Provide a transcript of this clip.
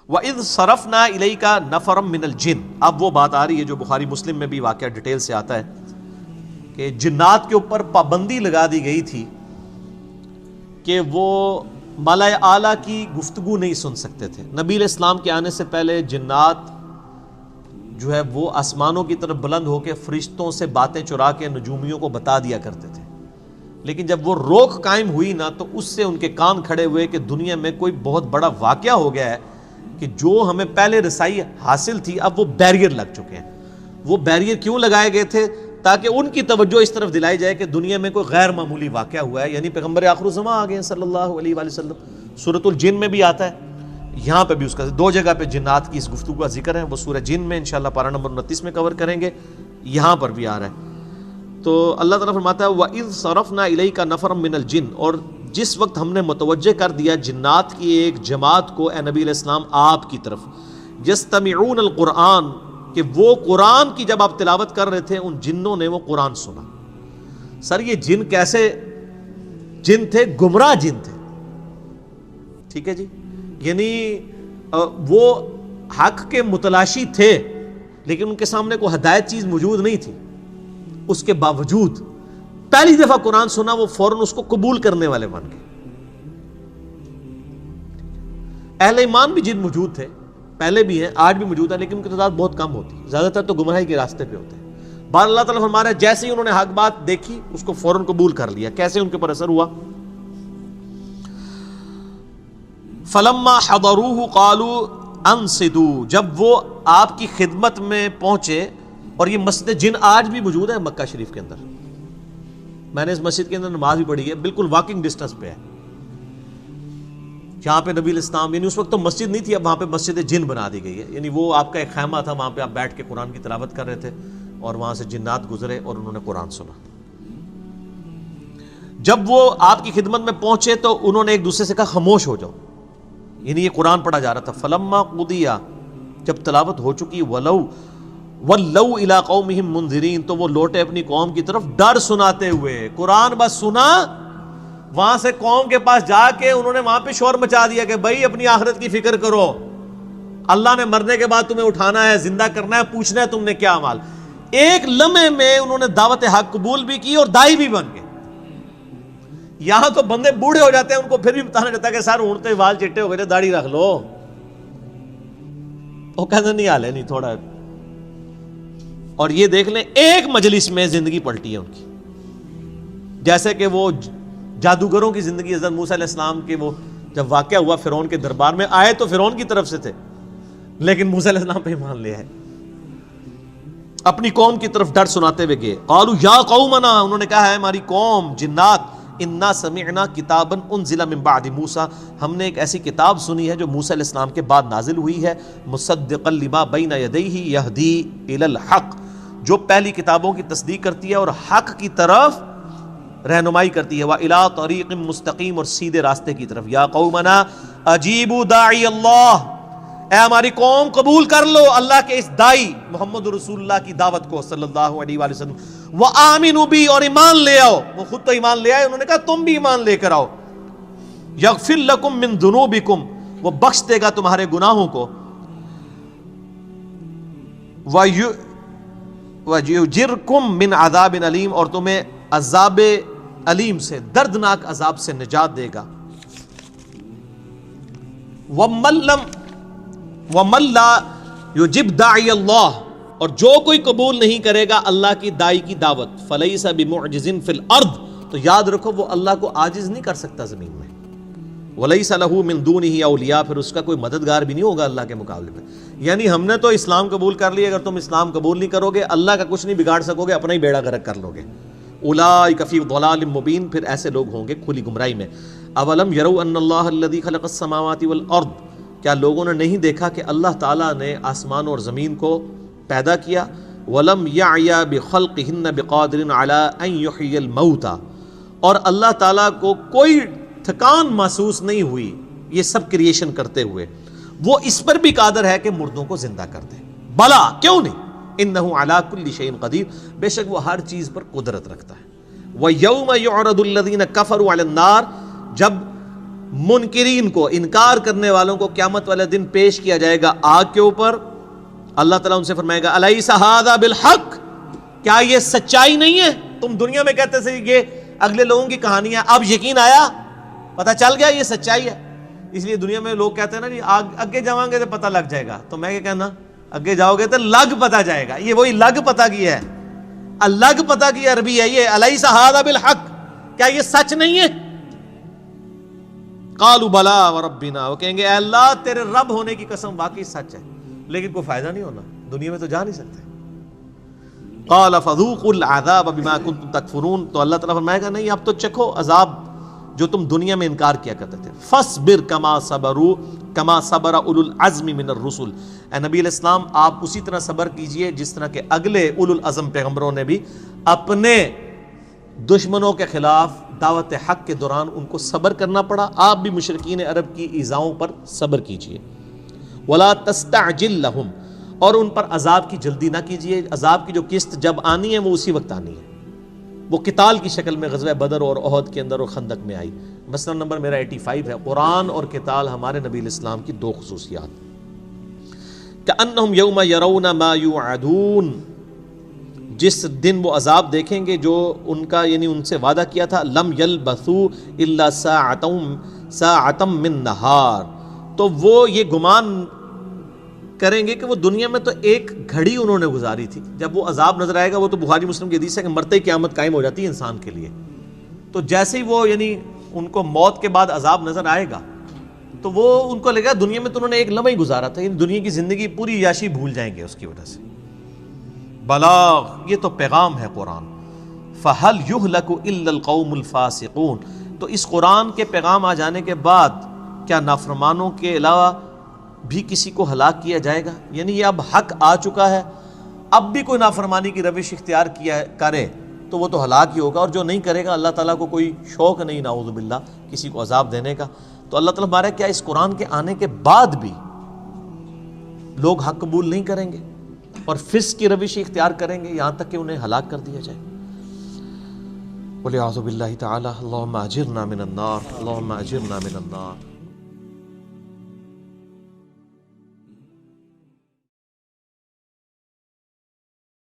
وَإِذْ صَرَفْنَا إِلَيْكَ نَفَرًا مِّنَ الْجِنِّ. اب وہ بات آ رہی ہے جو بخاری مسلم میں بھی واقعہ ڈیٹیل سے آتا ہے کہ جنات کے اوپر پابندی لگا دی گئی تھی کہ وہ ملائے اعلیٰ کی گفتگو نہیں سن سکتے تھے. نبی علیہ السلام کے آنے سے پہلے جنات جو ہے وہ آسمانوں کی طرف بلند ہو کے فرشتوں سے باتیں چرا کے نجومیوں کو بتا دیا کرتے تھے. لیکن جب وہ روک قائم ہوئی نا تو اس سے ان کے کان کھڑے ہوئے کہ دنیا میں کوئی بہت بڑا واقعہ ہو گیا ہے کہ جو ہمیں پہلے رسائی حاصل تھی اب وہ بیریئر لگ چکے ہیں. وہ بیریئر کیوں لگائے گئے تھے؟ تاکہ ان کی توجہ اس طرف دلائی جائے کہ دنیا میں کوئی غیر معمولی واقعہ ہوا ہے، یعنی پیغمبر آخر الزمان آ گئے ہیں صلی اللہ علیہ وآلہ وسلم. سورۃ الجن میں بھی آتا ہے، یہاں پہ بھی اس کا دو جگہ پہ جنات کی اس گفتگو کا ذکر ہے. وہ سورہ جن میں انشاءاللہ پارہ نمبر 29 میں کور کریں گے، یہاں پر بھی آ رہا ہے. تو اللہ تعالیٰ فرماتا ہے وَإِذْ صَرَفْنَا إِلَيْكَ نَفَرًا مِّنَ الْجِنِّ، اور جس وقت ہم نے متوجہ کر دیا جنات کی ایک جماعت کو اے نبی علیہ السلام آپ کی طرف، يَسْتَمِعُونَ الْقُرْآنَ، کہ وہ قرآن کی جب آپ تلاوت کر رہے تھے ان جنوں نے وہ قرآن سنا. سر یہ جن کیسے جن تھے؟ گمراہ جن تھے. ٹھیک ہے جی، یعنی وہ حق کے متلاشی تھے لیکن ان کے سامنے کوئی ہدایت چیز موجود نہیں تھی. اس کے باوجود پہلی دفعہ قرآن سنا وہ فوراً اس کو قبول کرنے والے بن گئے. اہل ایمان بھی جن موجود تھے، پہلے بھی ہیں، آج بھی موجود ہے، لیکن ان کی تعداد بہت کم ہوتی ہے، زیادہ تر تو گمراہی کے راستے پہ ہوتے ہیں. بار اللہ تعالیٰ فرما رہا ہے جیسے ہی انہوں نے حق بات دیکھی اس کو فوراً قبول کر لیا. کیسے ان کے پر اثر ہوا؟ فَلَمَّا حَضَرُوهُ قَالُوا أَنصِتُوا، جب وہ آپ کی خدمت میں پہنچے. اور یہ مسجد جن آج بھی موجود ہے مکہ شریف کے اندر. میں نے اس مسجد کے اندر نماز بھی پڑھی ہے، بالکل واکنگ ڈسٹنس پہ ہے. جہاں پہ نبی الاسلام، یعنی اس وقت تو مسجد نہیں تھی، اب وہاں پہ مسجد جن بنا دی گئی ہے. یعنی وہ آپ کا ایک خیمہ تھا، وہاں پہ آپ بیٹھ کے قرآن کی تلاوت کر رہے تھے اور وہاں سے جنات گزرے اور انہوں نے قرآن سنا. جب وہ آپ کی خدمت میں پہنچے تو انہوں نے ایک دوسرے سے کہا خاموش ہو جاؤ، یعنی یہ قرآن پڑھا جا رہا تھا. فلما قضی، جب تلاوت ہو چکی، وَلَّوْا إِلَىٰ قَوْمِهِمْ مُنذِرِينَ، تو وہ لوٹے اپنی قوم کی طرف ڈر سناتے ہوئے. قرآن بس سنا، وہاں سے قوم کے پاس جا کے انہوں نے وہاں پہ شور مچا دیا کہ بھائی اپنی آخرت کی فکر کرو، اللہ نے مرنے کے بعد تمہیں اٹھانا ہے، زندہ کرنا ہے، پوچھنا ہے تم نے کیا عمل. ایک لمحے میں انہوں نے دعوت حق قبول بھی کی اور دائی بھی بن گئے. یہاں تو بندے بوڑھے ہو جاتے ہیں، ان کو پھر بھی بتانا چاہتا ہے کہ سر اونٹتے وال چٹے ہو گئے، داڑھی رکھ لو. وہ کہتے نہیں حال ہے نہیں تھوڑا. اور یہ دیکھ لیں ایک مجلس میں زندگی پلٹی ہے ان کی. جیسے کہ وہ جادوگروں کی زندگی حضرت موسیٰ علیہ السلام کے وہ جب واقعہ ہوا فرعون کے دربار میں، آئے تو فرعون کی طرف سے تھے لیکن موسیٰ علیہ السلام پہ ایمان لیا ہے. اپنی قوم کی طرف ڈر سناتے ہوئے گئے. قالوا یا قومنا، انہوں نے کہا ہے ہماری قوم جنات، انا سمعنا کتابا انزل من بعد موسیٰ، ہم نے ایک ایسی کتاب سنی ہے جو موسیٰ علیہ السلام کے بعد نازل ہوئی ہے. مصدقا لما بین یدیہ یہدی الی الحق، جو پہلی کتابوں کی تصدیق کرتی ہے اور حق کی طرف رہنمائی کرتی ہے. وَإِلَىٰ طَرِيقٍ مُسْتَقِيمٍ، اور سیدھے راستے کی طرف. یا قومنا اجیبوا داعی اللہ، اے ہماری قوم قبول کر لو اللہ کے اس دائی محمد رسول اللہ کی دعوت کو صلی اللہ علیہ وآلہ وسلم. وَآمِنُوا بِی، اور ایمان لے آؤ. وہ خود تو ایمان لے آئے، انہوں نے کہا تم بھی ایمان لے کر آؤ. یغفر لکم من ذنوبکم، وہ بخش دے گا تمہارے گناہوں کو. وَيُجِرْكُم مِّنْ عَذَابٍ عَلِيمٍ، اور تمہیں عذاب علیم سے، دردناک عذاب سے نجات دے گا. وَمَن لَّا يُجِبْ دَاعِيَ اللَّهِ، اور جو کوئی قبول نہیں کرے گا اللہ کی دائی کی دعوت، فَلَيْسَ بِمُعْجِزٍ فِي الْأَرْضِ، تو یاد رکھو وہ اللہ کو عاجز نہیں کر سکتا زمین میں. وَلَيْسَ لَهُ مِن دُونِهِ أَوْلِيَاء، پھر اس کا کوئی مددگار بھی نہیں ہوگا اللہ کے مقابلے میں. یعنی ہم نے تو اسلام قبول کر لیا، اگر تم اسلام قبول نہیں کرو گے اللہ کا کچھ نہیں بگاڑ سکو گے، اپنا ہی بیڑا غرق کر لو گے. اولئک فی ضلال مبین، پھر ایسے لوگ ہوں گے کھلی گمراہی میں. اولم یروا ان اللہ الذی خلق السماوات والارض، کیا لوگوں نے نہیں دیکھا کہ اللہ تعالیٰ نے آسمان اور زمین کو پیدا کیا. ولم یعی بخلقہن بقادر علی ان یحیی الموتى، اور اللہ تعالیٰ کو کوئی تھکان محسوس نہیں ہوئی یہ سب کریشن کرتے ہوئے، وہ اس پر بھی قادر ہے کہ مردوں کو زندہ کر دے. بلا، کیوں نہیں، انہ علی کل شیء قدیر، بے شک وہ ہر چیز پر قدرت رکھتا ہے. وَيَوْمَ يُعْرَضُ الَّذِينَ كَفَرُوا عَلَى النَّارِ، جب منکرین کو، انکار کرنے والوں کو قیامت والے دن پیش کیا جائے گا آگ کے اوپر. اللہ تعالیٰ ان سے فرمائے گا الیس ھذا بالحق، کیا یہ سچائی نہیں ہے؟ تم دنیا میں کہتے تھے یہ اگلے لوگوں کی کہانیاں، اب یقین آیا، پتہ چل گیا یہ سچائی ہے. اس لیے دنیا میں لوگ کہتے ہیں نا جی اگے جاؤں گے تو پتہ لگ جائے گا. تو میں کیا کہنا، اگے جاؤ گے تو لگ پتہ جائے گا. یہ وہی لگ پتہ کی ہے، الگ پتہ کی عربی ہے یہ. الیس ھذا بالحق، کیا یہ سچ نہیں ہے؟ قالوا بلا وربنا، وہ کہیں گے اے اللہ تیرے رب ہونے کی قسم واقعی سچ ہے، لیکن کوئی فائدہ نہیں ہونا، دنیا میں تو جا نہیں سکتے. قال فذوقوا العذاب بما كنتم تکفرون، تو اللہ تعالیٰ فرمائے گا نہیں اب تو چکھو عذاب جو تم دنیا میں انکار کیا کرتے تھے. فاصبر کما صبر اولو العزم من الرسل، اے نبی علیہ السلام آپ اسی طرح صبر کیجئے جس طرح کہ اگلے اولو العزم پیغمبروں نے بھی اپنے دشمنوں کے خلاف دعوت حق کے دوران ان کو صبر کرنا پڑا. آپ بھی مشرکین عرب کی ایذاؤں پر صبر کیجئے. ولا تستعجل لهم، اور ان پر عذاب کی جلدی نہ کیجئے. عذاب کی جو قسط جب آنی ہے وہ اسی وقت آنی ہے. وہ قتال کی شکل میں غزوہ بدر اور احد کے اندر اور خندق میں آئی. مسئلہ نمبر میرا 85 ہے. قرآن اور قتال ہمارے نبی علیہ السلام کی دو خصوصیات. کأنہم یوم یرون ما یوعدون، جس دن وہ عذاب دیکھیں گے جو ان کا یعنی ان سے وعدہ کیا تھا. لم یلبثوا الا ساعۃ من نہار، تو وہ یہ گمان کریں گے کہ وہ دنیا میں تو ایک گھڑی انہوں نے گزاری تھی. جب وہ عذاب نظر آئے گا، وہ تو بخاری مسلم کی حدیث ہے کہ مرتے ہی قیامت قائم ہو جاتی ہے انسان کے لیے. تو جیسے ہی وہ یعنی ان کو موت کے بعد عذاب نظر آئے گا تو وہ ان کو لگے گا دنیا میں تو انہوں نے ایک لمحہ ہی گزارا تھا، یعنی دنیا کی زندگی پوری عیاشی بھول جائیں گے اس کی وجہ سے. بلاغ، یہ تو پیغام ہے قرآن. فَهَلْ يُهْلَكُ إِلَّا الْقَوْمُ الْفَاسِقُونَ، تو اس قرآن کے پیغام آ جانے کے بعد کیا نافرمانوں کے علاوہ بھی کسی کو ہلاک کیا جائے گا؟ یعنی یہ اب حق آ چکا ہے، اب بھی کوئی نافرمانی کی روش اختیار کیا کرے تو وہ تو ہلاک ہی ہوگا، اور جو نہیں کرے گا اللہ تعالیٰ کو کوئی شوق نہیں نعوذ باللہ کسی کو عذاب دینے کا. تو اللہ تعالیٰ ہمارا کیا اس قرآن کے آنے کے بعد بھی لوگ حق قبول نہیں کریں گے اور فسق کی روش اختیار کریں گے یہاں تک کہ انہیں ہلاک کر دیا جائے. وَلِعَوْذُ بِاللَّهِ تَعَالَى اللَّهُمَّ أَجِرْنَا مِنَ النَّارِ اللَّهُمَّ أَجِرْنَا مِنَ النَّارِ.